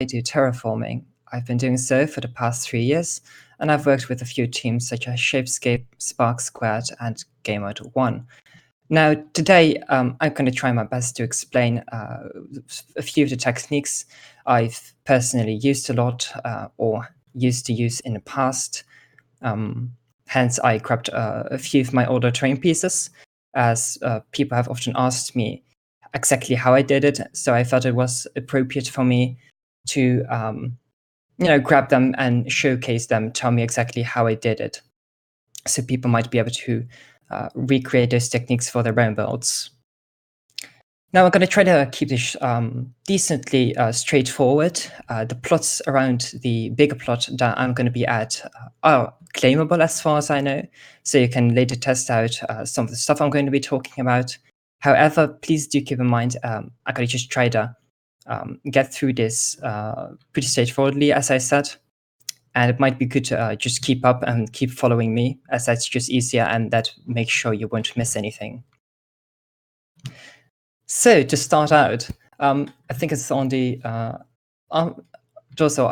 I do terraforming. I've been doing so for the past 3 years, and I've worked with a few teams such as Shapescape, Spark Squared, and Game Mode 1. Now, today, I'm going to try my best to explain a few of the techniques I've personally used a lot or used to use in the past. Hence, I grabbed a few of my older terrain pieces, as people have often asked me exactly how I did it. So I felt it was appropriate for me to grab them and showcase them, tell me exactly how I did it. So people might be able to recreate those techniques for their own builds. Now I'm going to try to keep this decently straightforward. The plots around the bigger plot that I'm going to be at are claimable as far as I know, so you can later test out some of the stuff I'm going to be talking about. However, please do keep in mind, I'm going to just try to get through this pretty straightforwardly, as I said. And it might be good to just keep up and keep following me, as that's just easier and that makes sure you won't miss anything. So to start out, I think it's on the also,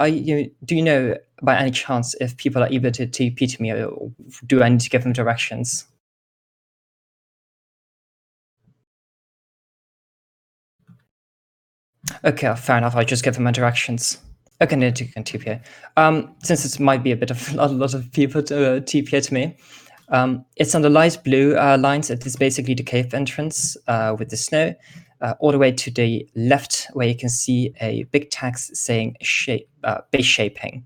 do you know by any chance if people are able to TP to me, or do I need to give them directions? Okay, fair enough. I'll just give them my directions. Okay, no, you can TP. Since it might be a bit of a lot of people to TP to me, it's on the light blue lines. It is basically the cave entrance with the snow. All the way to the left, where you can see a big text saying base shaping.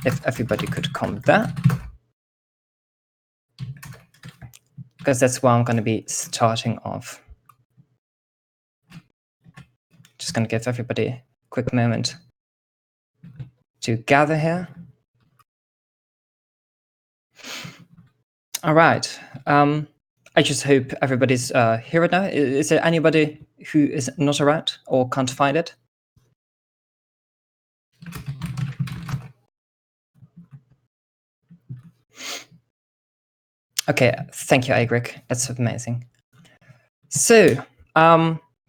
If everybody could comment there. Because that's where I'm going to be starting off. Just going to give everybody a quick moment to gather here. All right. I just hope everybody's here right now. Is there anybody who is not around or can't find it? Okay, thank you, Igric. That's amazing. So,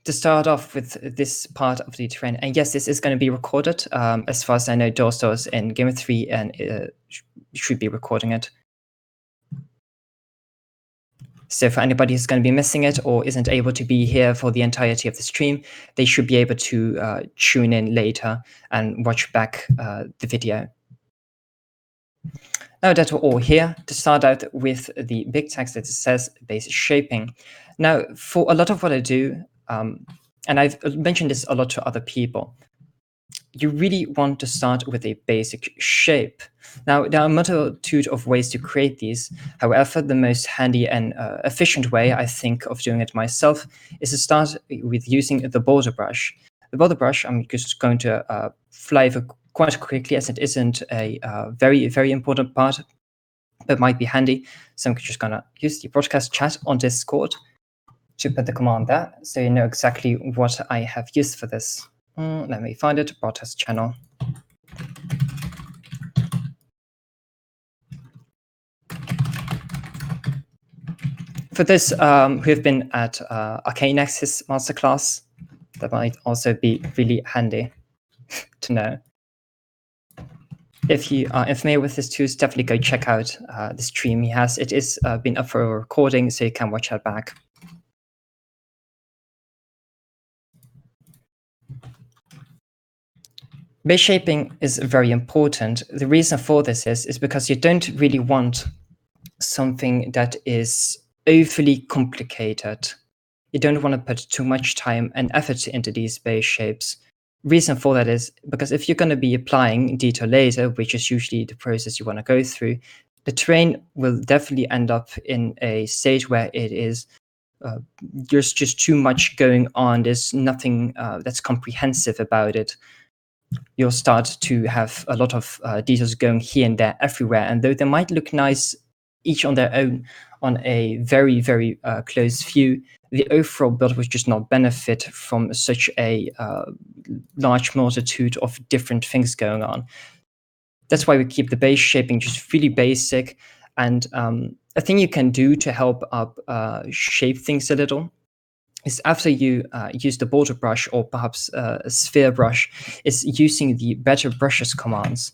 to start off with this part of the terrain, and yes, this is going to be recorded. As far as I know, Doorstores in Game of 3 and should be recording it. So for anybody who's going to be missing it or isn't able to be here for the entirety of the stream, they should be able to tune in later and watch back the video. Now that we're all here, to start out with the big text that says base shaping. Now, for a lot of what I do, and I've mentioned this a lot to other people, you really want to start with a basic shape. Now, there are a multitude of ways to create these. However, the most handy and efficient way, I think, of doing it myself is to start with using the border brush. The border brush, I'm just going to fly over quite quickly, as it isn't a very, very important part, but might be handy. So I'm just going to use the broadcast chat on Discord to put the command there, so you know exactly what I have used for this. Let me find it, broadcast channel. For those who have been at Arcane Nexus Masterclass, that might also be really handy to know. If you are familiar with his tools, definitely go check out the stream he has. It is been up for a recording, so you can watch that back. Base shaping is very important. The reason for this is because you don't really want something that is overly complicated. You don't want to put too much time and effort into these base shapes. Reason for that is because if you're going to be applying detail later, which is usually the process you want to go through, the terrain will definitely end up in a state where it is there's just too much going on. There's nothing that's comprehensive about it. You'll start to have a lot of details going here and there everywhere. And though they might look nice each on their own on a very, very close view, the overall build would just not benefit from such a large multitude of different things going on. That's why we keep the base shaping just really basic. And a thing you can do to help up shape things a little is after you use the border brush or perhaps a sphere brush, is using the better brushes commands.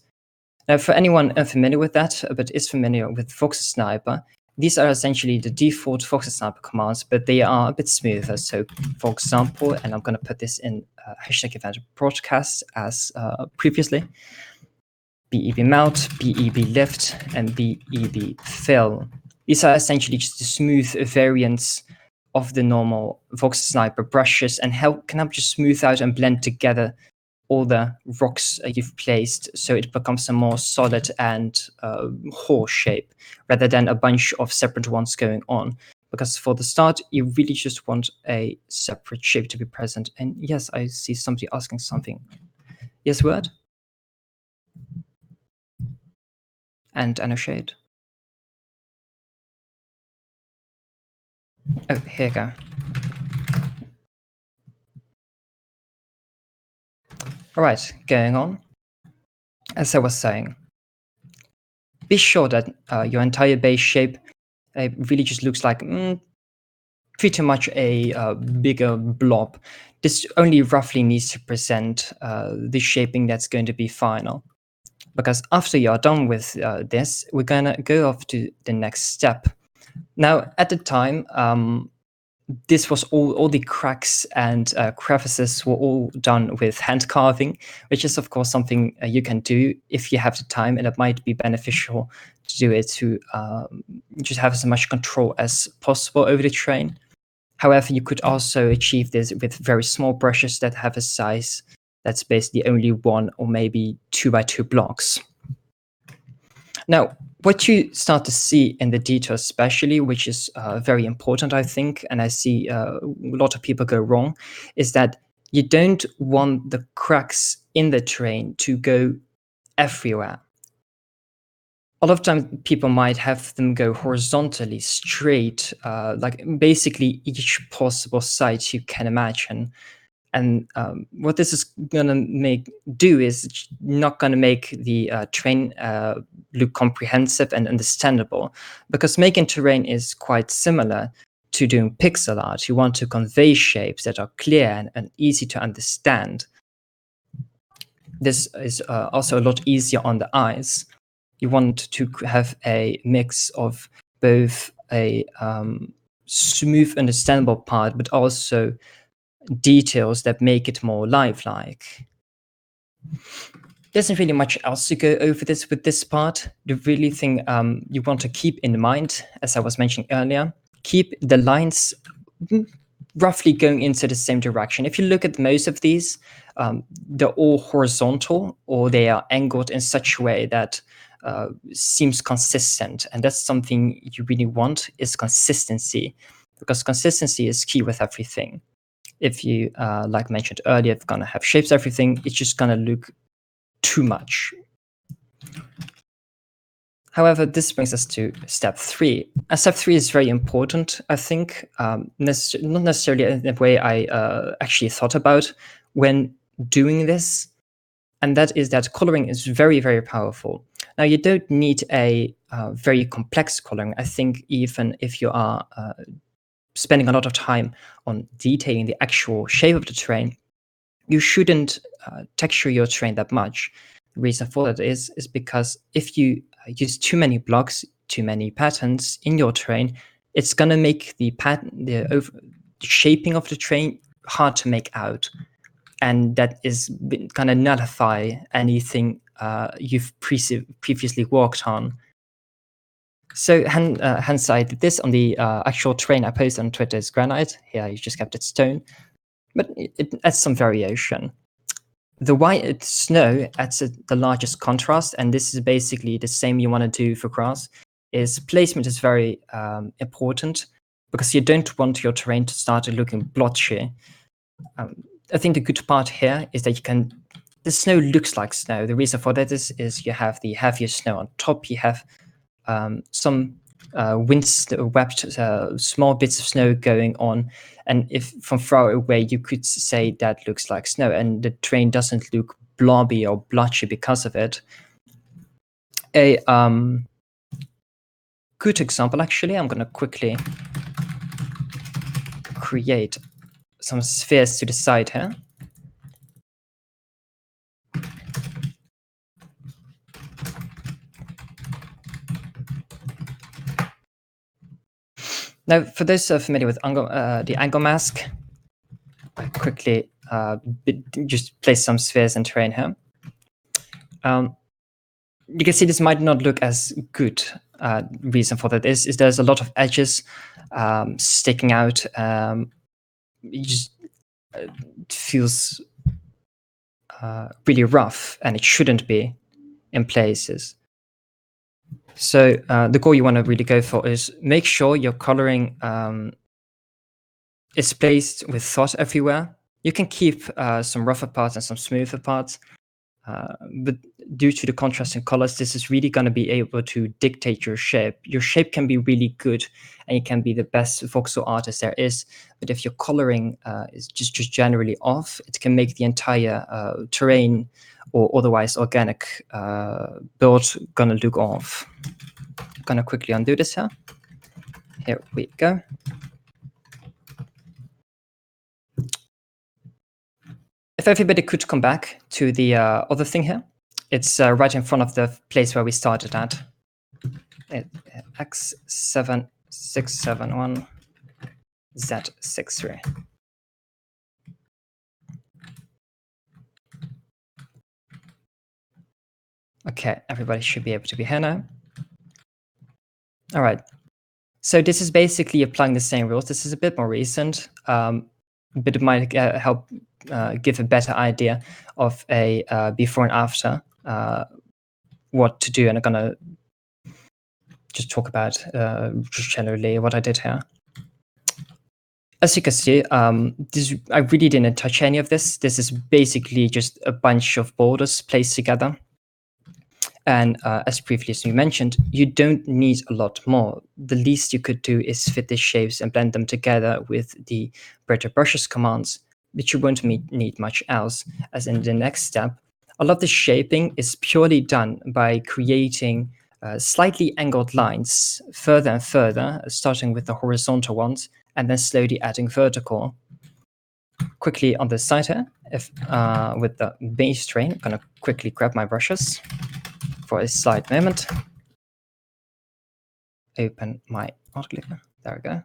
Now, for anyone unfamiliar with that, but is familiar with Fox Sniper, these are essentially the default Fox Sniper commands, but they are a bit smoother. So, for example, and I'm going to put this in hashtag event broadcast as previously, BEB mount, BEB lift, and BEB fill. These are essentially just the smooth variants of the normal Vox Sniper brushes and can help just smooth out and blend together all the rocks you've placed, so it becomes a more solid and horse shape rather than a bunch of separate ones going on. Because for the start, you really just want a separate shape to be present. And yes, I see somebody asking something. Yes, word? And a shade. Oh, here you go. All right, going on. As I was saying, be sure that your entire base shape really just looks like pretty much a bigger blob. This only roughly needs to present the shaping that's going to be final. Because after you're done with this, we're gonna go off to the next step. Now, at the time, this was all the cracks and crevices were all done with hand carving, which is of course something you can do if you have the time, and it might be beneficial to do it to just have as much control as possible over the terrain. However, you could also achieve this with very small brushes that have a size that's basically only 1 or maybe 2 by 2 blocks. Now, what you start to see in the detail especially, which is very important, I think, and I see a lot of people go wrong, is that you don't want the cracks in the terrain to go everywhere. A lot of times people might have them go horizontally straight, like basically each possible site you can imagine. And what this is gonna do is not gonna make the terrain look comprehensive and understandable, because making terrain is quite similar to doing pixel art. You want to convey shapes that are clear and easy to understand. This is also a lot easier on the eyes. You want to have a mix of both a smooth, understandable part, but also details that make it more lifelike. There isn't really much else to go over this with this part. The really thing you want to keep in mind, as I was mentioning earlier, keep the lines roughly going into the same direction. If you look at most of these, they're all horizontal or they are angled in such a way that seems consistent. And that's something you really want, is consistency, because consistency is key with everything. If you, like mentioned earlier, if you're gonna have shapes, everything, it's just gonna look too much. However, this brings us to step 3. And step 3 is very important, I think, not necessarily in the way I actually thought about when doing this, and that is that coloring is very, very powerful. Now, you don't need a very complex coloring. I think even if you are spending a lot of time on detailing the actual shape of the terrain, you shouldn't texture your terrain that much. The reason for that is because if you use too many blocks, too many patterns in your terrain, it's going to make the shaping of the terrain hard to make out. And that is going to nullify anything you've previously worked on. So hence I did this on the actual terrain I posted on Twitter is granite. Here you just kept it stone, but it adds some variation. The white snow adds the largest contrast, and this is basically the same you want to do for grass. Is placement is very important, because you don't want your terrain to start looking blotchy. I think the good part here is that the snow looks like snow. The reason for that is you have the heavier snow on top. You have some wind-swept small bits of snow going on, and if from far away you could say that looks like snow, and the terrain doesn't look blobby or blotchy because of it. A good example, actually, I'm going to quickly create some spheres to the side here. Now, for those familiar with the angle mask, I quickly just place some spheres and terrain here. You can see this might not look as good. Reason for that is there's a lot of edges sticking out. It just feels really rough, and it shouldn't be in places. So the goal you want to really go for is make sure your coloring is placed with thought everywhere. You can keep some rougher parts and some smoother parts, but due to the contrast in colors, this is really going to be able to dictate your shape. Your shape can be really good, and you can be the best voxel artist there is. But if your coloring is just generally off, it can make the entire terrain or otherwise organic build gonna look off. I'm gonna quickly undo this here. Here we go. If everybody could come back to the other thing here, it's right in front of the place where we started at. X7671 Z63. Okay, everybody should be able to be here now. All right. So this is basically applying the same rules. This is a bit more recent, but it might help give a better idea of a before and after, what to do. And I'm gonna just talk about just generally what I did here. As you can see, I really didn't touch any of this. This is basically just a bunch of borders placed together. And as previously mentioned, you don't need a lot more. The least you could do is fit the shapes and blend them together with the Better Brushes commands, but you won't need much else. As in the next step, a lot of the shaping is purely done by creating slightly angled lines further and further, starting with the horizontal ones, and then slowly adding vertical. Quickly on the side here, with the base terrain, I'm gonna quickly grab my brushes for a slight moment. Open my art clicker. There we go.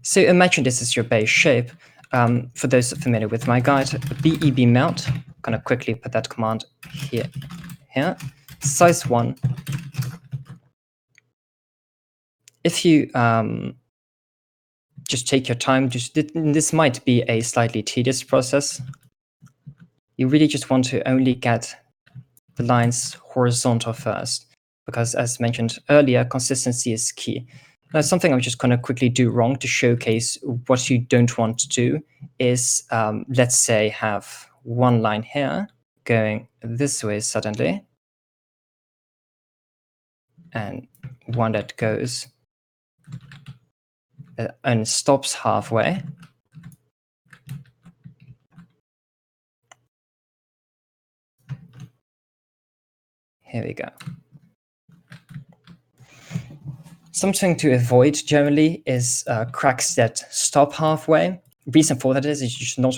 So imagine this is your base shape. For those familiar with my guide, BEB melt. I'm gonna quickly put that command here. Size 1. If you just take your time, this might be a slightly tedious process. You really just want to only get the lines horizontal first, because as mentioned earlier, consistency is key. Now, something I'm just going to quickly do wrong to showcase what you don't want to do is, let's say, have one line here going this way suddenly, and one that goes and stops halfway. Here we go. Something to avoid generally is cracks that stop halfway. Reason for that is it's just not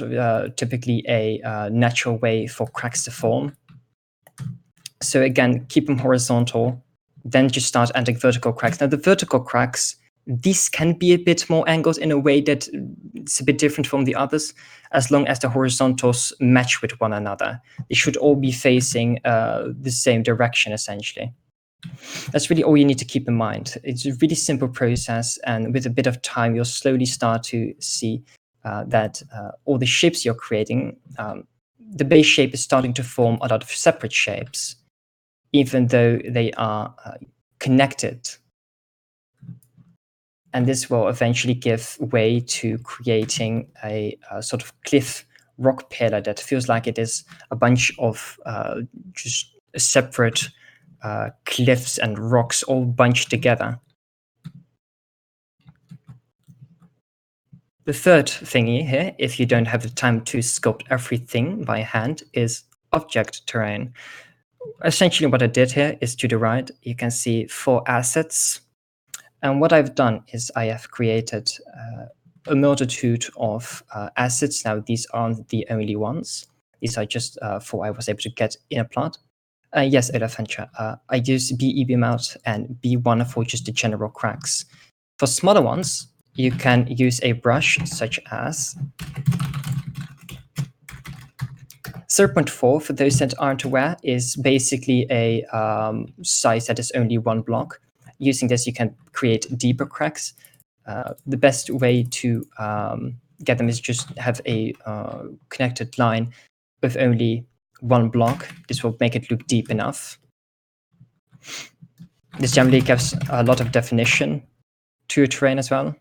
typically a natural way for cracks to form. So again, keep them horizontal, then just start adding vertical cracks. Now the vertical cracks, these can be a bit more angled in a way that it's a bit different from the others, as long as the horizontals match with one another. They should all be facing the same direction, essentially. That's really all you need to keep in mind. It's a really simple process, and with a bit of time, you'll slowly start to see that all the shapes you're creating, the base shape is starting to form a lot of separate shapes, even though they are connected. And this will eventually give way to creating a sort of cliff rock pillar that feels like it is a bunch of just separate cliffs and rocks all bunched together. The third thingy here, if you don't have the time to sculpt everything by hand, is object terrain. essentially what I did here is to the right, you can see 4 assets. And what I've done is I have created a multitude of assets. Now, these aren't the only ones. These are just 4 I was able to get in a plot. Yes, Elefantra. I use BEBM out and B1 for just the general cracks. For smaller ones, you can use a brush such as 0.4, for those that aren't aware, is basically a size that is only 1 block. Using this, you can create deeper cracks. The best way to get them is just have a connected line with only 1 block. This will make it look deep enough. This generally gives a lot of definition to a terrain as well.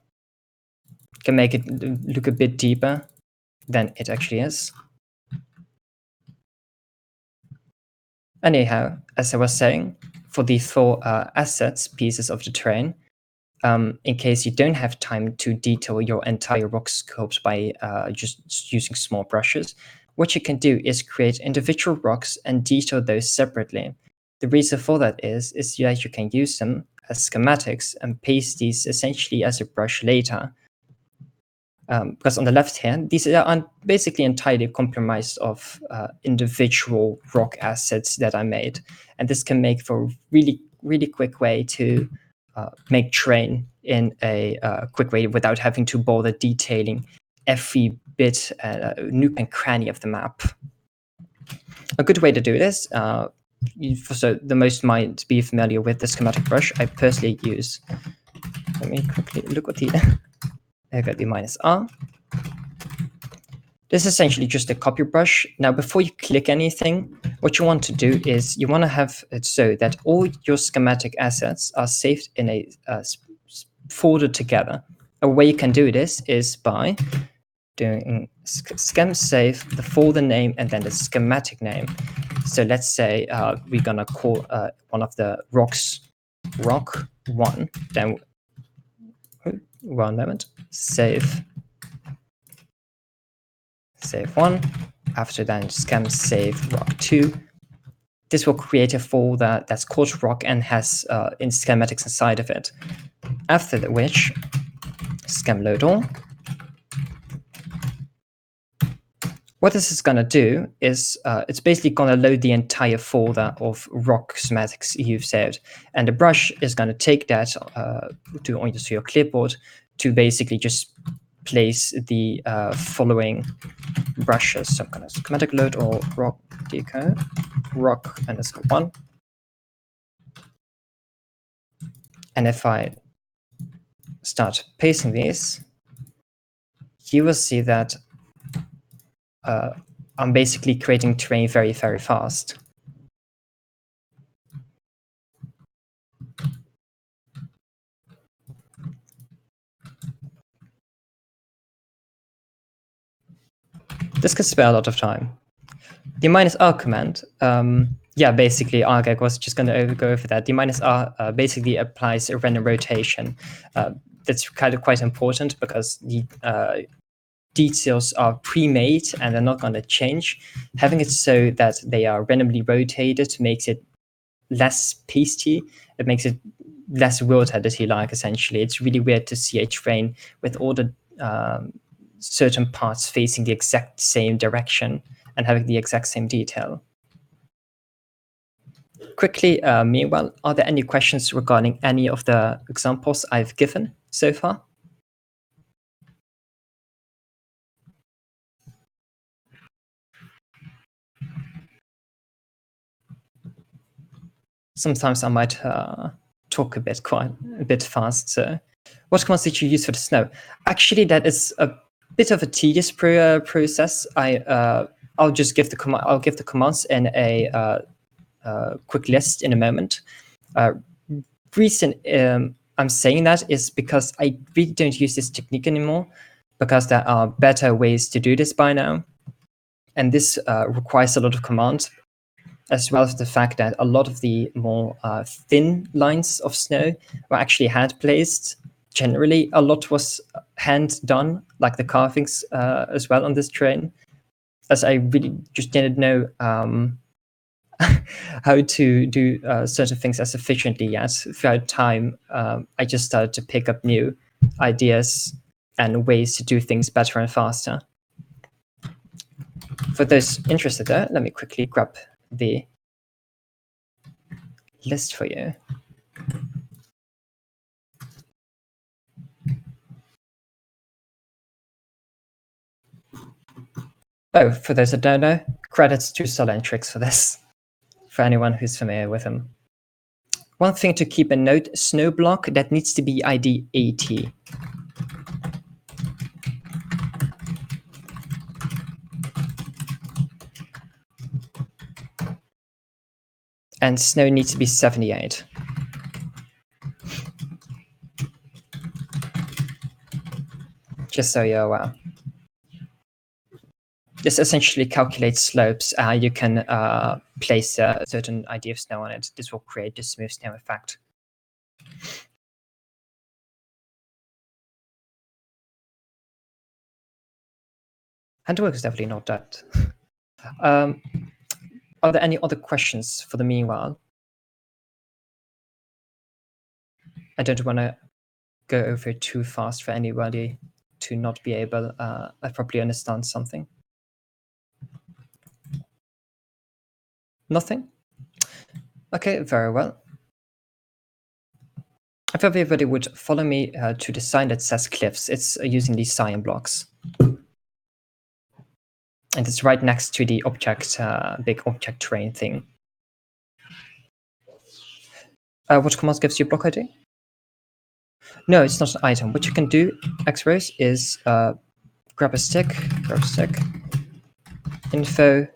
Can make it look a bit deeper than it actually is. Anyhow, as I was saying, for the 4 assets pieces of the terrain, in case you don't have time to detail your entire rock sculpt by just using small brushes, what you can do is create individual rocks and detail those separately. The reason for that is that you can use them as schematics and paste these essentially as a brush later. Because on the left hand, these are basically entirely comprised of individual rock assets that I made. And this can make for a really, really quick way to make terrain in a quick way without having to bother detailing every bit, nook and cranny of the map. A good way to do this, so the most might be familiar with the schematic brush I personally use. Let me quickly look at the I got the -R. This is essentially just a copy brush. Now, before you click anything, what you want to do is you want to have it so that all your schematic assets are saved in a folder together. A way you can do this is by doing schem save, the folder name, and then the schematic name. So let's say we're going to call one of the rocks rock 1. Then, 1 moment, save 1. After that, schem save rock 2. This will create a folder that's called rock and has in schematics inside of it. After which, schem load all. What this is going to do is it's basically going to load the entire folder of rock schematics you've saved. And the brush is going to take that onto your clipboard to basically just place the following brushes. So I'm going to schematic load or rock deco, rock _1. And if I start pasting these, you will see that I'm basically creating terrain very, very fast. This could spare a lot of time. The -R command, yeah, basically, Argag was just going to go over that. The -R basically applies a random rotation. That's kind of quite important because the details are pre-made and they're not going to change. Having it so that they are randomly rotated makes it less pasty. It makes it less world edity-like, essentially. It's really weird to see a terrain with all the certain parts facing the exact same direction and having the exact same detail. Quickly, meanwhile, are there any questions regarding any of the examples I've given so far? Sometimes I might talk a bit fast. So, what commands did you use for the snow? Actually, that is a bit of a tedious process. I'll just give the command. I'll give the commands in a quick list in a moment. Reason I'm saying that is because I really don't use this technique anymore, because there are better ways to do this by now, and this requires a lot of commands, as well as the fact that a lot of the more thin lines of snow were actually hand placed. Generally, a lot was hand done, like the carvings as well on this terrain, as I really just didn't know how to do certain things as efficiently yet. Throughout time, I just started to pick up new ideas and ways to do things better and faster. For those interested there, let me quickly grab the list for you. Oh, for those that don't know, credits to Solentrix for this, for anyone who's familiar with him. One thing to keep in note, snow block, that needs to be ID 80. And snow needs to be 78. Just so you're aware. This essentially calculates slopes. You can place a certain ID of snow on it. This will create the smooth snow effect. Handwork is definitely not that. Are there any other questions for the meanwhile? I don't want to go over too fast for anybody to not be able to properly understand something. Nothing? Okay, very well. If everybody would follow me to the sign that says cliffs, it's using these cyan blocks. And it's right next to the object, big object train thing. What command gives you block ID? No, it's not an item. What you can do, X-rays, is grab a stick, info,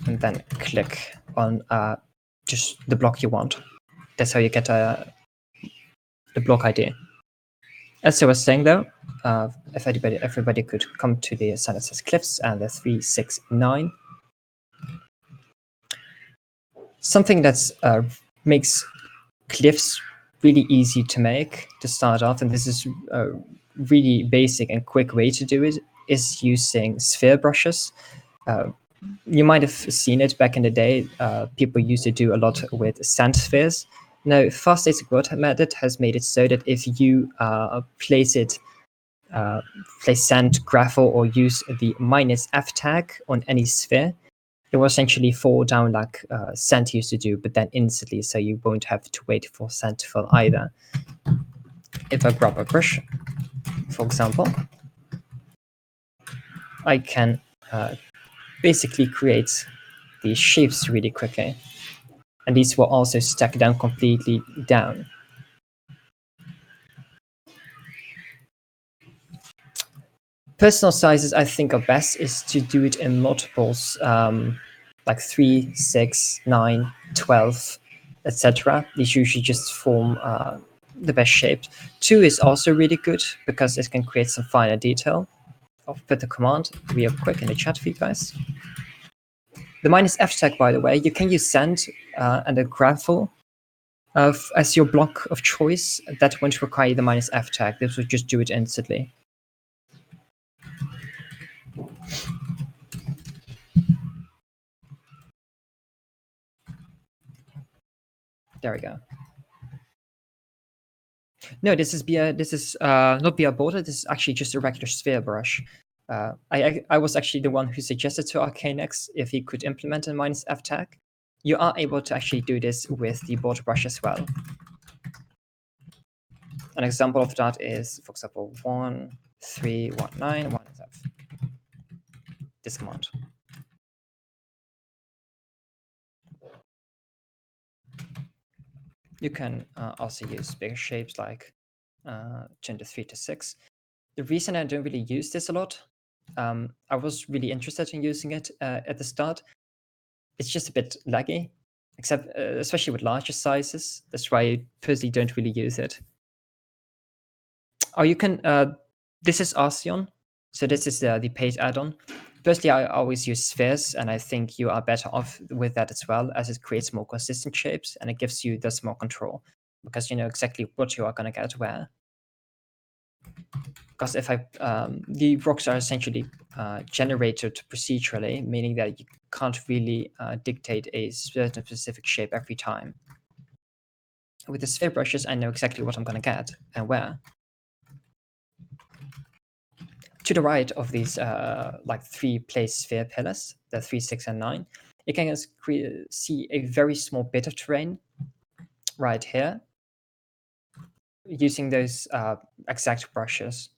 and then click on just the block you want. That's how you get the block ID. As I was saying though, if everybody could come to the sign that says cliffs and the 369. Something that's makes cliffs really easy to make to start off, and this is a really basic and quick way to do it, is using sphere brushes. You might have seen it back in the day. People used to do a lot with sand spheres. Now, fast basic word method has made it so that if you place sand, gravel, or use the -F tag on any sphere, it will essentially fall down like sand used to do, but then instantly, so you won't have to wait for sand to fall either. If I grab a brush, for example, I can basically create these shapes really quickly. And these will also stack down completely down. Personal sizes I think are best is to do it in multiples, like 3, 6, 9, 12, etc. These usually just form the best shape. 2 is also really good because it can create some finer detail. I'll put the command real quick in the chat for you guys. The -F tag, by the way, you can use sand and a gravel as your block of choice. That won't require the -F tag. This will just do it instantly. There we go. No, this is not BR border. This is actually just a regular sphere brush. I was actually the one who suggested to Arcanex if he could implement a -F tag. You are able to actually do this with the border brush as well. An example of that is, for example, 1319 1SF. This command. You can also use bigger shapes like 23 to 6. The reason I don't really use this a lot, I was really interested in using it at the start. It's just a bit laggy, except especially with larger sizes. That's why I personally don't really use it. Oh, you can. This is Arceon, so this is the paid add-on. Personally, I always use spheres, and I think you are better off with that as well, as it creates more consistent shapes and it gives you thus more control because you know exactly what you are going to get where. because if the rocks are essentially generated procedurally, meaning that you can't really dictate a certain specific shape every time. With the sphere brushes, I know exactly what I'm going to get and where. To the right of these like 3-place sphere pillars, the 3, 6, and 9, you can see a very small bit of terrain right here using those exact brushes.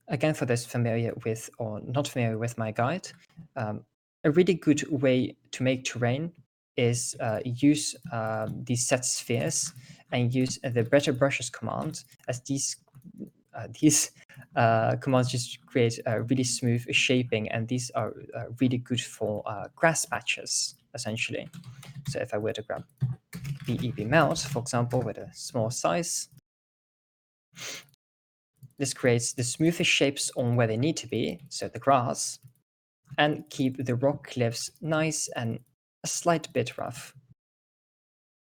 Again, for those familiar with or not familiar with my guide, a really good way to make terrain is use these set spheres and use the better brushes command, as these commands just create a really smooth shaping, and these are really good for grass patches, essentially. So if I were to grab BEB melt, for example, with a small size, this creates the smoothest shapes on where they need to be, so the grass, and keep the rock cliffs nice and a slight bit rough.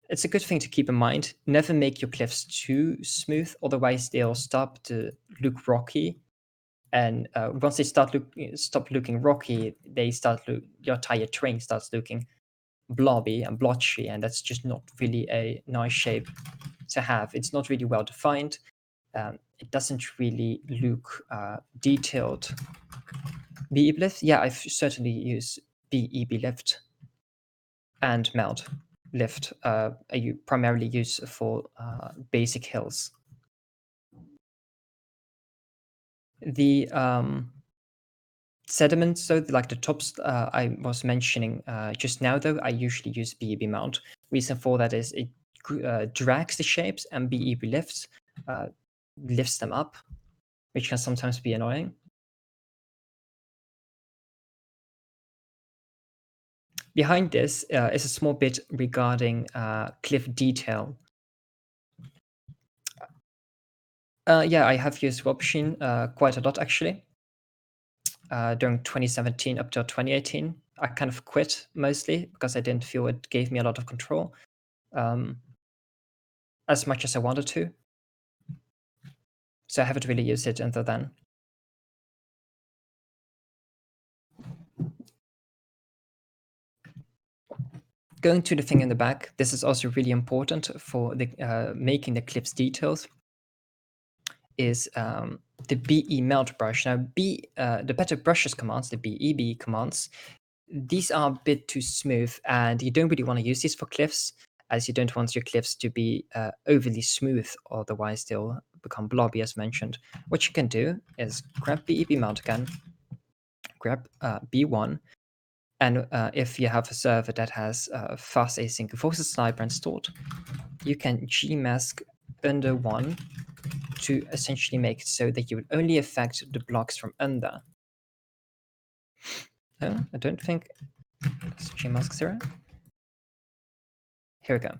It's a good thing to keep in mind. Never make your cliffs too smooth, otherwise they'll stop to look rocky. And once they stop looking rocky, your entire terrain starts looking blobby and blotchy, and that's just not really a nice shape to have. It's not really well defined. It doesn't really look detailed. BEB lift, yeah, I've certainly used BEB lift and melt lift. You primarily use for basic hills. The sediment, so like the tops I was mentioning just now, though, I usually use BEB mount. Reason for that is it drags the shapes, and BEB lifts them up, which can sometimes be annoying. Behind this is a small bit regarding cliff detail. Yeah, I have used Web Machine quite a lot, actually. During 2017 up to 2018, I kind of quit mostly because I didn't feel it gave me a lot of control as much as I wanted to. So I haven't really used it until then. Going to the thing in the back, this is also really important for the making the clips details, is the BE melt brush. Now, the better brushes commands, the BEB commands, these are a bit too smooth, and you don't really want to use these for cliffs, as you don't want your cliffs to be overly smooth, otherwise they'll become blobby, as mentioned. What you can do is grab BEB mount again, grab B1, and if you have a server that has fast async voices sniper installed, you can gmask under 1 to essentially make it so that you would only affect the blocks from under. Oh, I don't think it's gmask 0. Here we go.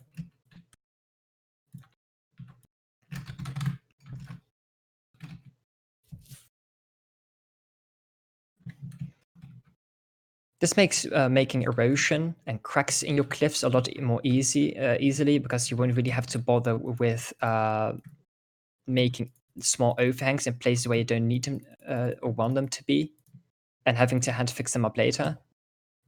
This makes making erosion and cracks in your cliffs a lot more easily, because you won't really have to bother with making small overhangs in places where you don't need them or want them to be, and having to hand fix them up later.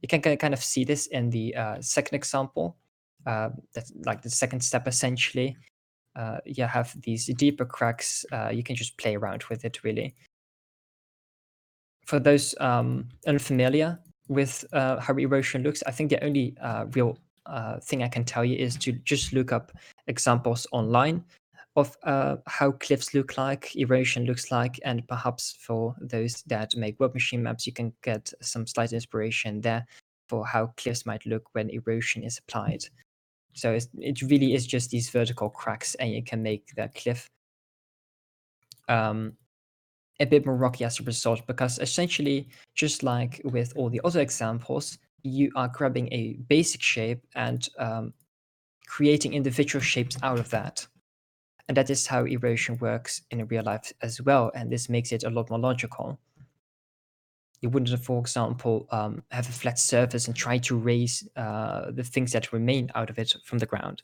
You can kind of see this in the second example. That's like the second step, essentially. You have these deeper cracks. You can just play around with it, really. For those unfamiliar with how erosion looks, I think the only real thing I can tell you is to just look up examples online of how cliffs look like, erosion looks like, and perhaps for those that make web machine maps, you can get some slight inspiration there for how cliffs might look when erosion is applied. So it really is just these vertical cracks, and you can make the cliff a bit more rocky as a result, because essentially, just like with all the other examples, you are grabbing a basic shape and creating individual shapes out of that. And that is how erosion works in real life as well, and this makes it a lot more logical. You wouldn't, for example, have a flat surface and try to raise the things that remain out of it from the ground.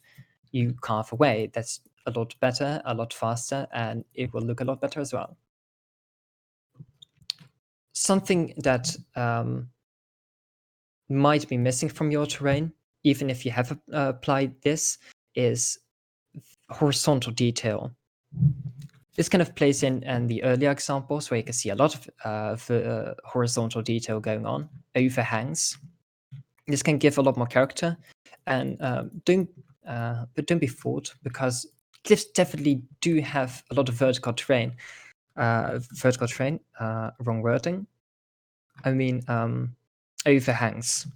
You carve away. That's a lot better, a lot faster, and it will look a lot better as well. Something that might be missing from your terrain, even if you have applied this, is horizontal detail. This kind of plays in the earlier examples where you can see a lot of horizontal detail going on, overhangs. This can give a lot more character, and but don't be fooled, because cliffs definitely do have a lot of vertical terrain. Wrong wording. I mean, overhangs.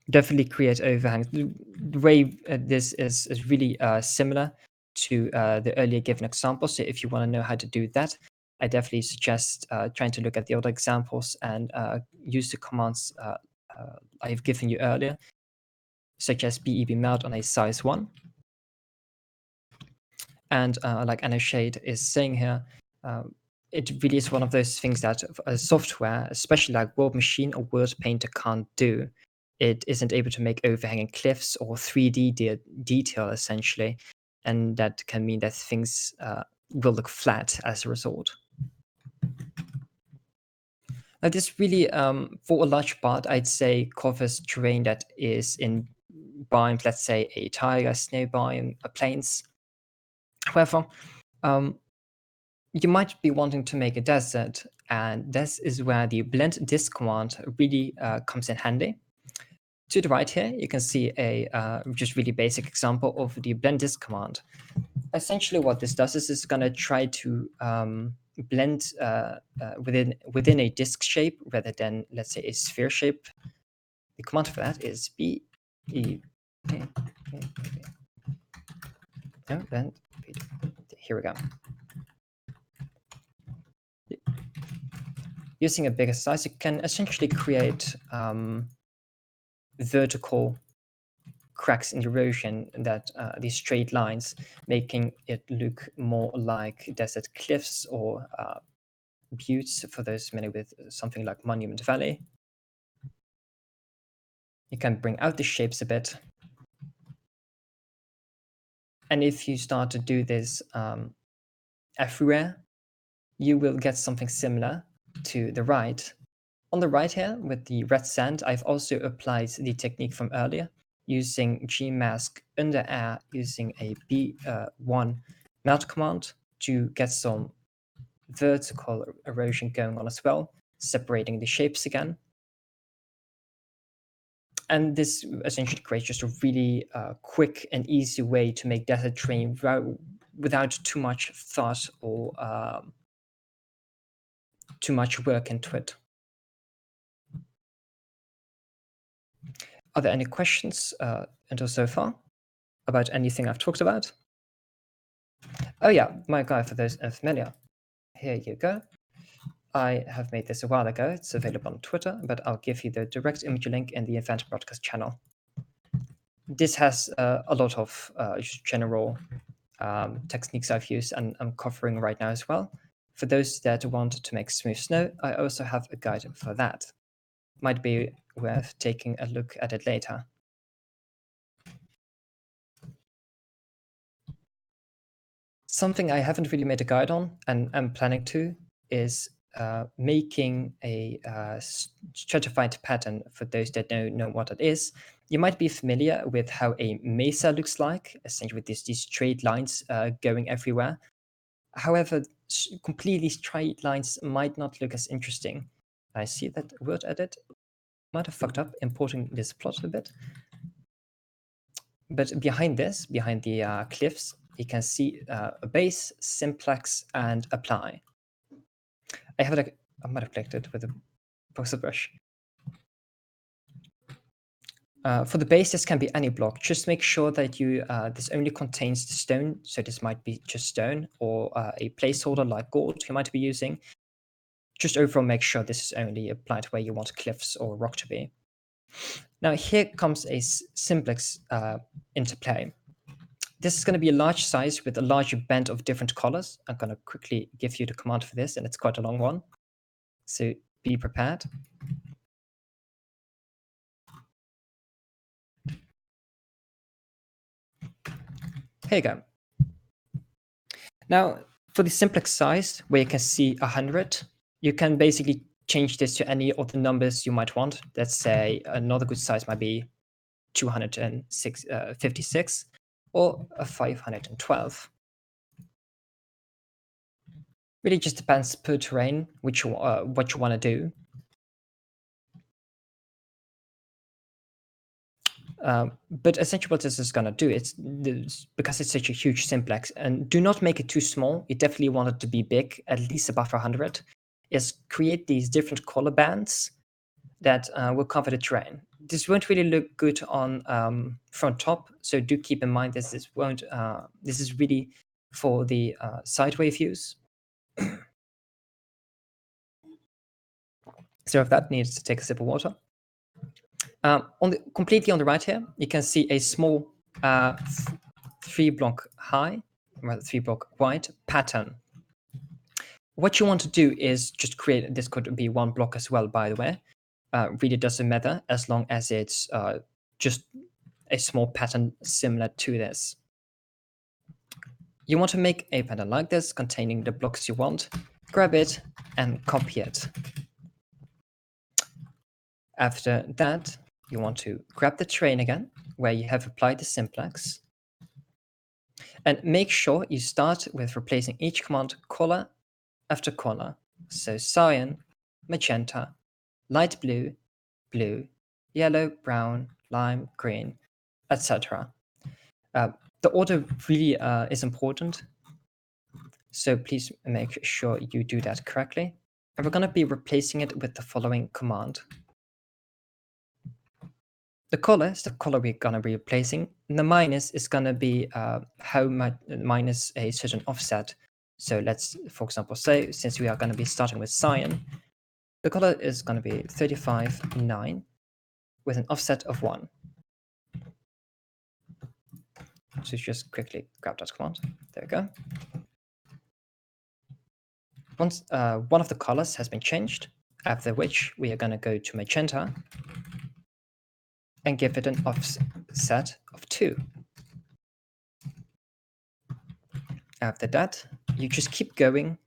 Definitely create overhangs. The way this is really similar to the earlier given example. So if you want to know how to do that, I definitely suggest trying to look at the other examples and use the commands I've given you earlier, such as BEB melt on a size 1. And like AnnoShade is saying here, it really is one of those things that software, especially like World Machine or World Painter, can't do. It isn't able to make overhanging cliffs or 3D detail, essentially. And that can mean that things will look flat as a result. Now, this really, for a large part, I'd say covers terrain that is in biomes, let's say a taiga, snow biome, plains. However, you might be wanting to make a desert, and this is where the blend disk command really comes in handy. To the right here, you can see a just really basic example of the blend disk command. Essentially, what this does is it's going to try to blend within a disk shape rather than, let's say, a sphere shape. The command for that is B E. No, blend. Here we go. Using a bigger size, you can essentially create vertical cracks in erosion that these straight lines, making it look more like desert cliffs or buttes for those familiar with something like Monument Valley. You can bring out the shapes a bit. And if you start to do this everywhere, you will get something similar to the right. On the right here, with the red sand, I've also applied the technique from earlier, using gmask under air, using a B1 melt command to get some vertical erosion going on as well, separating the shapes again. And this essentially creates just a really quick and easy way to make desert terrain without too much thought or too much work into it. Are there any questions until so far about anything I've talked about? Oh yeah, my guide for those unfamiliar. Here you go. I have made this a while ago. It's available on Twitter, but I'll give you the direct image link in the event broadcast channel. This has a lot of general techniques I've used and I'm covering right now as well. For those that want to make smooth snow, I also have a guide for that. Might be worth taking a look at it later. Something I haven't really made a guide on, and I'm planning to, is making a stratified pattern. For those that don't know what it is, you might be familiar with how a mesa looks like, essentially with these straight lines going everywhere. However, completely straight lines might not look as interesting. I see that word edit might have fucked up importing this plot a bit. But behind this, behind the cliffs, you can see a base, simplex, and apply. I might have clicked it with a pixel brush. For the base, this can be any block. Just make sure that this only contains the stone. So this might be just stone or a placeholder like gold you might be using. Just overall make sure this is only applied where you want cliffs or rock to be. Now here comes a simplex into play. This is going to be a large size with a larger band of different colors. I'm going to quickly give you the command for this, and it's quite a long one. So be prepared. Here you go. Now, for the simplex size, where you can see 100, You can basically change this to any of the numbers you might want. Let's say another good size might be 256 or a 512. Really just depends per terrain what you want to do. But essentially what this is going to do, because it's such a huge simplex, and do not make it too small. You definitely want it to be big, at least above 100, is create these different color bands that will cover the terrain. This won't really look good on front top, so do keep in mind this is really for the sideway views. So if that needs to take a sip of water. Completely on the right here, you can see a small 3-block high, rather 3-block wide pattern. What you want to do is just create, this could be 1 block as well, by the way. Really doesn't matter as long as it's just a small pattern similar to this. You want to make a pattern like this containing the blocks you want, grab it and copy it. After that, you want to grab the terrain again, where you have applied the simplex, and make sure you start with replacing each command color after color. So cyan, magenta, light blue, blue, yellow, brown, lime, green, etc. The order really is important, so please make sure you do that correctly. And we're going to be replacing it with the following command. The color is the color we're going to be replacing. And the minus is going to be how much minus a certain offset. So let's, for example, say, since we are going to be starting with cyan, the color is going to be 35.9 with an offset of 1. So just quickly grab that command. There we go. Once one of the colors has been changed, after which we are going to go to magenta and give it an offset of 2. After that, you just keep going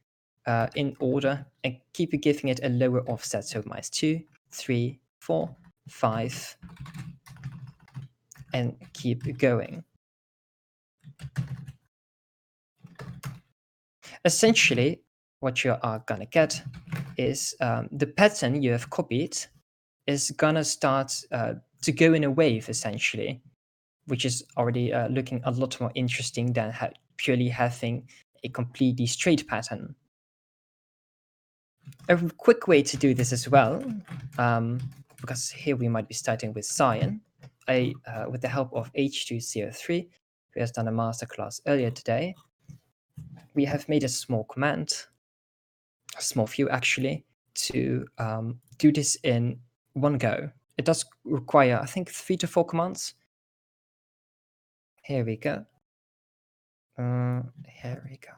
in order and keep giving it a lower offset. So -2, 3, 4, 5, and keep going. Essentially, what you are gonna get is the pattern you have copied is gonna start to go in a wave, essentially, which is already looking a lot more interesting than purely having a completely straight pattern. A quick way to do this as well, because here we might be starting with cyan, with the help of H203, who has done a masterclass earlier today, we have made a small command, a small few actually, to do this in one go. It does require, I think, 3 to 4 commands. Here we go. Here we go.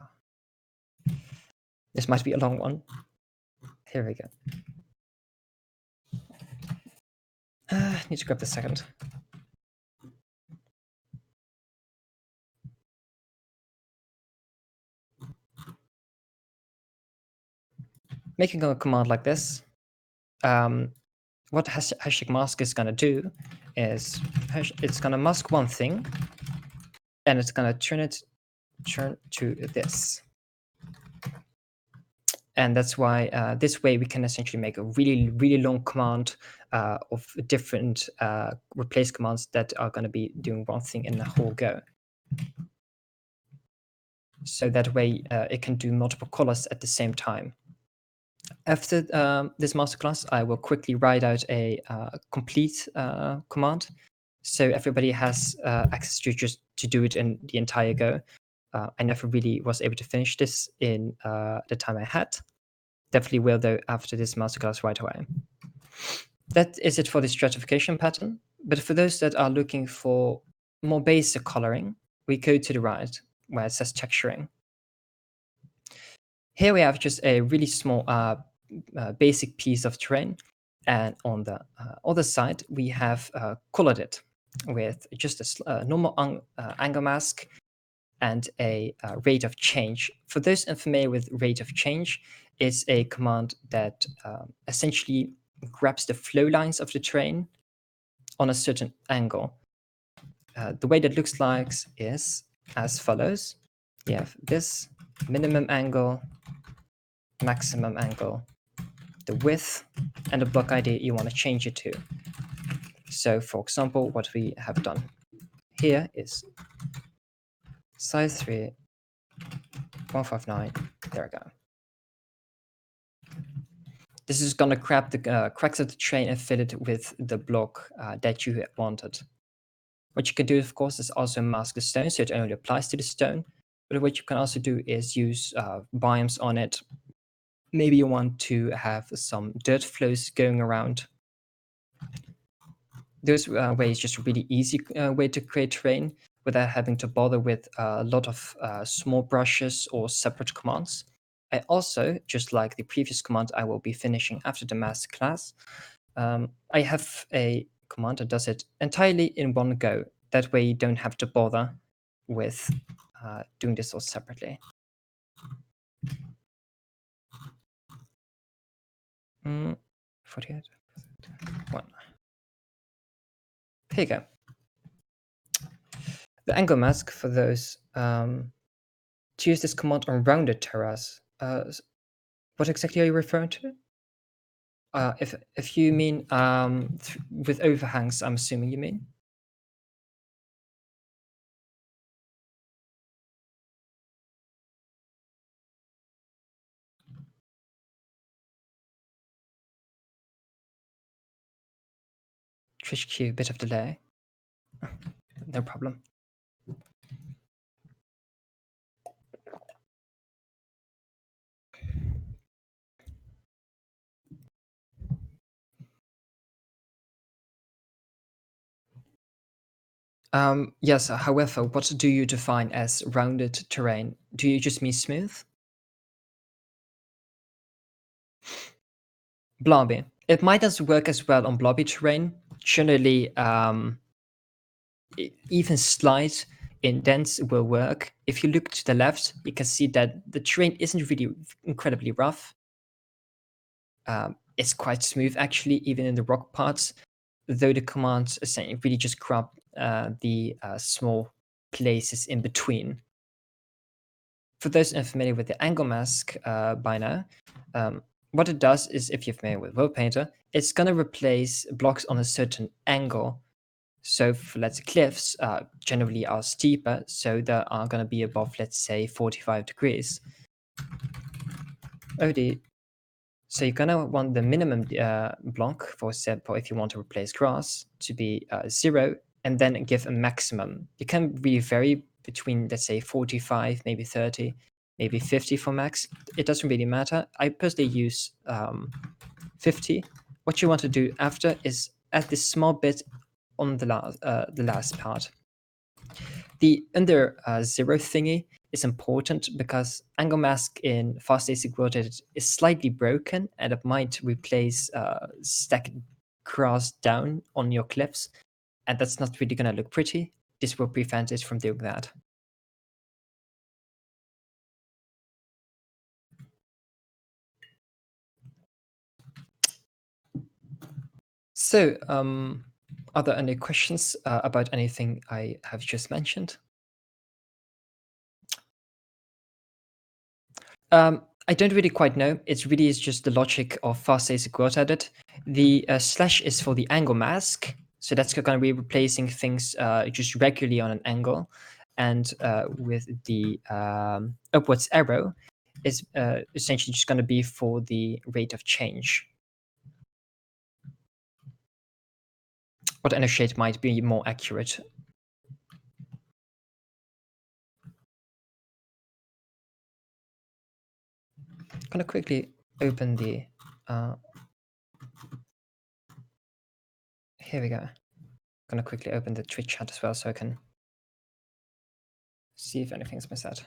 This might be a long one. Here we go. Need to grab the second. Making a command like this, what hashtag mask is going to do is it's going to mask one thing, and it's going to turn to this. And that's why this way we can essentially make a really, really long command of different replace commands that are going to be doing one thing in the whole go. So that way it can do multiple colors at the same time. After this masterclass, I will quickly write out a complete command, so everybody has access to just to do it in the entire go. I never really was able to finish this in the time I had. Definitely will, though, after this masterclass right away. That is it for the stratification pattern. But for those that are looking for more basic coloring, we go to the right, where it says texturing. Here we have just a really small basic piece of terrain. And on the other side, we have colored it with just a normal angle mask and a rate of change. For those unfamiliar with rate of change, it's a command that essentially grabs the flow lines of the terrain on a certain angle. The way that looks like is as follows. You have this minimum angle, maximum angle, the width, and the block ID you want to change it to. So for example, what we have done here is size 3, 159, there we go. This is going to grab the cracks of the terrain and fill it with the block that you wanted. What you can do, of course, is also mask the stone, so it only applies to the stone. But what you can also do is use biomes on it. Maybe you want to have some dirt flows going around. Those ways just a really easy way to create terrain without having to bother with a lot of small brushes or separate commands. I also, just like the previous command I will be finishing after the masterclass, I have a command that does it entirely in one go. That way you don't have to bother with doing this all separately. 48, 1. Here you go. The angle mask for those to use this command on rounded terrace. What exactly are you referring to? If you mean with overhangs, I'm assuming you mean. Trish Q, bit of delay. No problem. Yes, however, what do you define as rounded terrain? Do you just mean smooth? Blobby. It might as work as well on blobby terrain. Generally, even slight indents will work. If you look to the left, you can see that the terrain isn't really incredibly rough. It's quite smooth, actually, even in the rock parts, though the commands really just grab the small places in between. For those unfamiliar with the angle mask by now, what it does is, if you're familiar with World Painter, it's going to replace blocks on a certain angle. So for, let's say, cliffs generally are steeper, so they are going to be above, let's say, 45 degrees. So you're going to want the minimum block, for example, if you want to replace grass, to be 0, and then give a maximum. You can really vary between, let's say, 45, maybe 30, maybe 50 for max. It doesn't really matter. I personally use 50. What you want to do after is add this small bit on the last part. The under 0 thingy is important because angle mask in fast AC rotated is slightly broken, and it might replace stacked grass down on your cliffs, and that's not really going to look pretty. This will prevent it from doing that. So, are there any questions about anything I have just mentioned? I don't really quite know. It really is just the logic of fast AC growth edit. The slash is for the angle mask. So that's going to be replacing things just regularly on an angle. And with the upwards arrow, is essentially just going to be for the rate of change. What initiate might be more accurate. I'm going to quickly open the... here we go. I'm going to quickly open the Twitch chat as well so I can see if anything's missaid.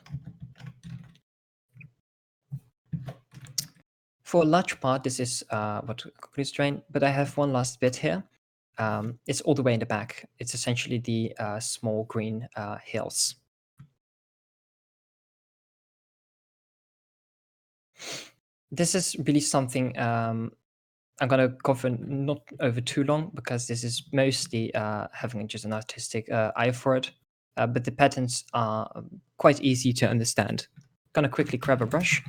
For a large part, this is what concludes terrain, but I have one last bit here. It's all the way in the back. It's essentially the small green hills. This is really something I'm gonna cover not over too long because this is mostly having just an artistic eye for it. But the patterns are quite easy to understand. Gonna quickly grab a brush,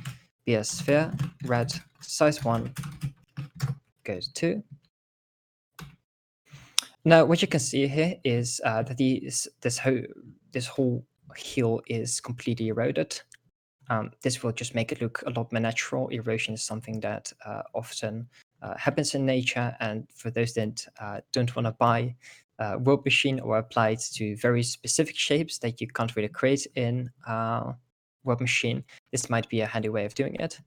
be a sphere, red, size 1, go to 2. Now, what you can see here is that this whole hill is completely eroded. This will just make it look a lot more natural. Erosion is something that often happens in nature, and for those that don't want to buy World Machine or apply it to very specific shapes that you can't really create in World Machine, this might be a handy way of doing it.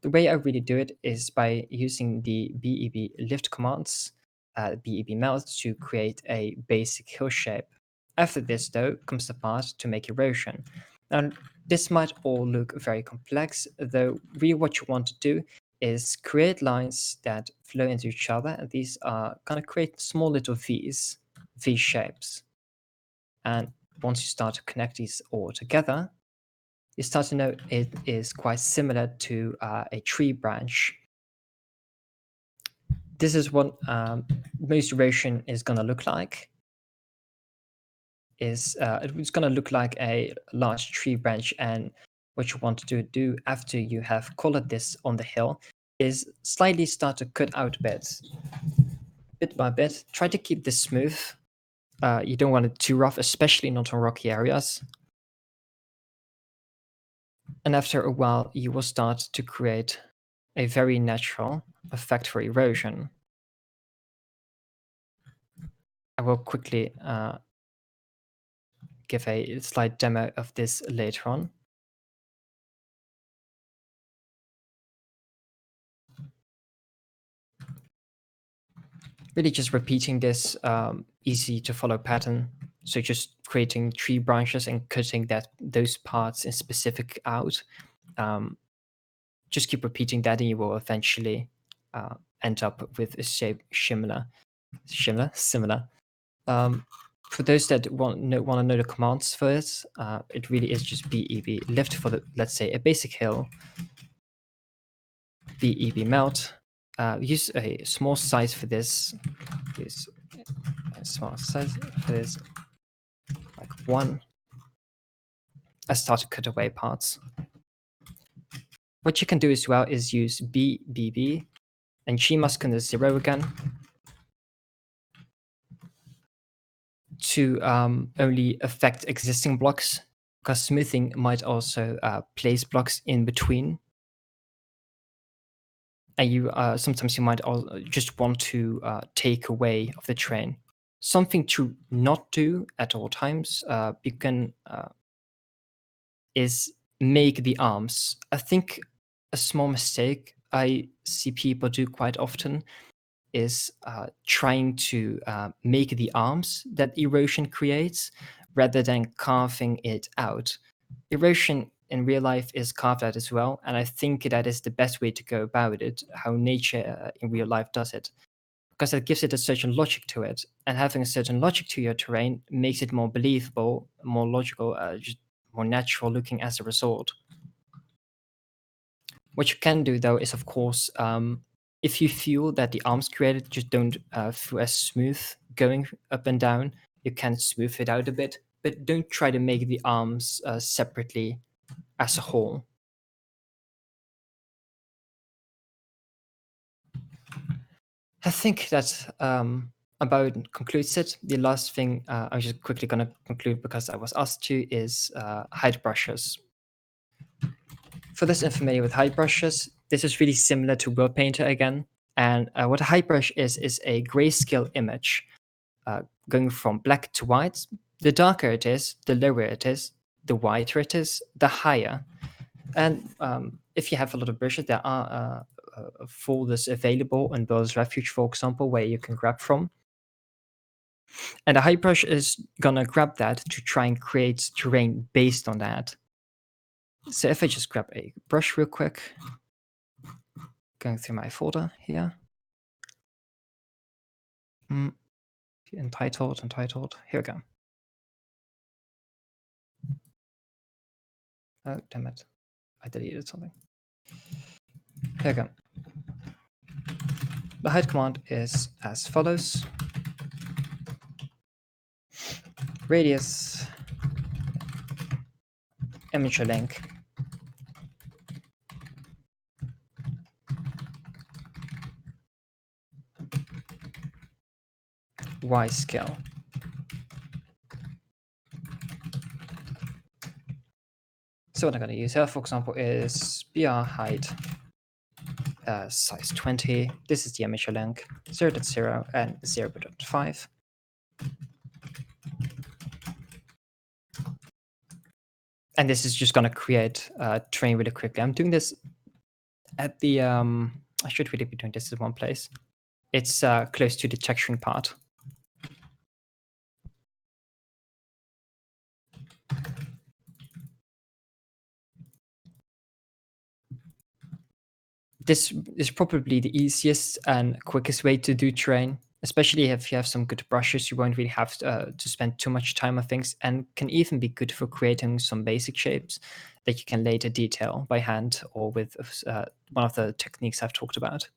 The way I really do it is by using the BEB lift commands, BEB melt to create a basic hill shape. After this, though, comes the part to make erosion. Now, this might all look very complex, though really what you want to do is create lines that flow into each other, and these are going to create small little V shapes. And once you start to connect these all together, you start to know it is quite similar to a tree branch. This is what most erosion is going to look like. It's going to look like a large tree branch, and what you want to do after you have colored this on the hill is slightly start to cut out bits, bit by bit. Try to keep this smooth. You don't want it too rough, especially not on rocky areas. And after a while, you will start to create a very natural effect for erosion. I will quickly give a slight demo of this later on. Really just repeating this easy to follow pattern. So just creating tree branches and cutting those parts in specific out. Just keep repeating that and you will eventually end up with a shape similar. For those that want to know the commands for this, it really is just BEB lift for the, let's say, a basic hill, BEB melt. Use a small size for this. Use a small size for this, like 1. I start to cut away parts. What you can do as well is use BBB and Gmask 0 again to only affect existing blocks, because smoothing might also place blocks in between. And you sometimes you might also just want to take away of the train. Something to not do at all times, you can is make the arms. I think a small mistake I see people do quite often is trying to make the arms that erosion creates rather than carving it out. Erosion in real life is carved out as well, and I think that is the best way to go about it, how nature in real life does it. Because it gives it a certain logic to it, and having a certain logic to your terrain makes it more believable, more logical, just more natural looking as a result. What you can do though is, of course, if you feel that the arms created just don't feel as smooth going up and down, you can smooth it out a bit, but don't try to make the arms separately as a whole. I think that about concludes it. The last thing I'm just quickly going to conclude because I was asked to is height brushes. For those unfamiliar with height brushes, this is really similar to World Painter again. And what a height brush is a grayscale image going from black to white. The darker it is, the lower it is, the whiter it is, the higher. And if you have a lot of brushes, there are folders available in Builder's Refuge, for example, where you can grab from. And a height brush is gonna grab that to try and create terrain based on that. So if I just grab a brush real quick, going through my folder here. Entitled. Here we go. Oh, damn it. I deleted something. Here we go. The height command is as follows. Radius image link y scale. So what I'm going to use here, for example, is br height size 20. This is the image length 0.0 and 0.5. And this is just going to create terrain really quickly. I'm doing this at the I should really be doing this in one place. It's close to the texturing part. This is probably the easiest and quickest way to do terrain, especially if you have some good brushes. You won't really have to spend too much time on things, and can even be good for creating some basic shapes that you can later detail by hand or with one of the techniques I've talked about.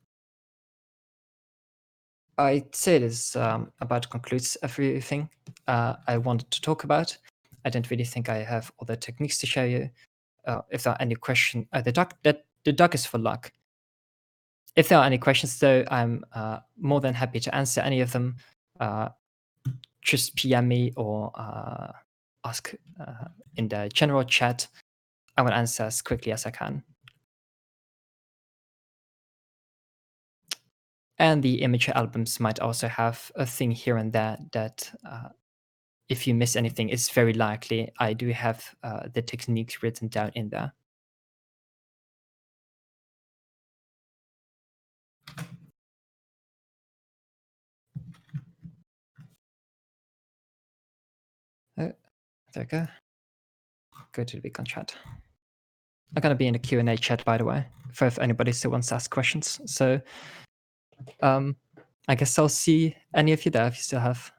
I'd say this about concludes everything I wanted to talk about. I don't really think I have other techniques to show you. If there are any questions, the duck is for luck. If there are any questions, though, I'm more than happy to answer any of them. Just PM me or ask in the general chat. I will answer as quickly as I can. And the image albums might also have a thing here and there that if you miss anything, it's very likely I do have the techniques written down in there. There we go. Go to the beacon chat. I'm going to be in the Q&A chat, by the way, for if anybody still wants to ask questions. So I guess I'll see any of you there if you still have